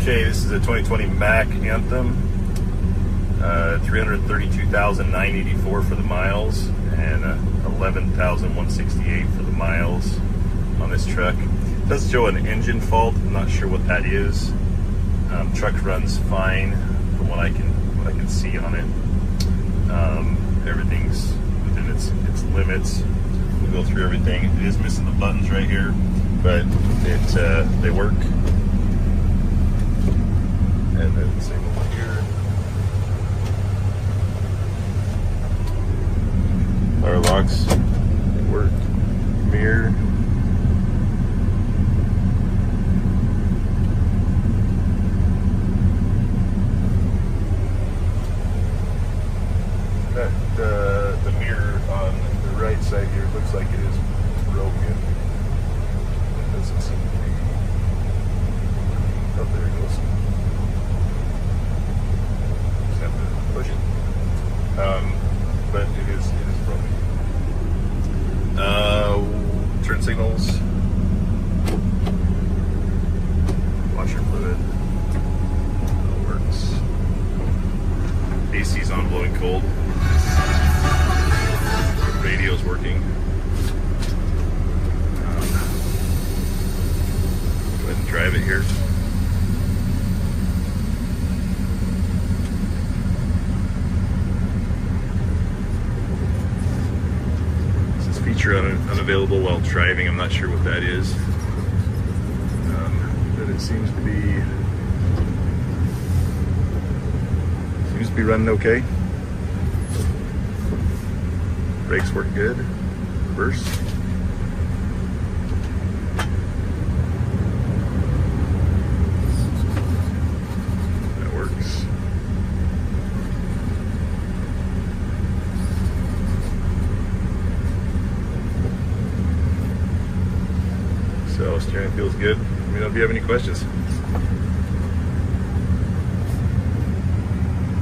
Okay, this is a 2020 Mack Anthem. 332,984 for the miles and 11,168 for the miles on this truck. It does show an engine fault. I'm not sure what that is. Truck runs fine from what I can see on it. Everything's within its limits. We'll go through everything. It is missing the buttons right here, but they work. And then the same over here. Power locks, they work. Mirror. The mirror on the right side here looks like it is broken. It doesn't seem to be. Oh, there it goes. Just have to push it. But it is broken. Turn signals. Washer fluid. That works. AC's on, blowing cold. Radio's working. Go ahead and drive it here. This is feature unavailable while driving. I'm not sure what that is. But it seems to be running okay. Brakes work good. Reverse. That works. So steering feels good. Let me know if you have any questions.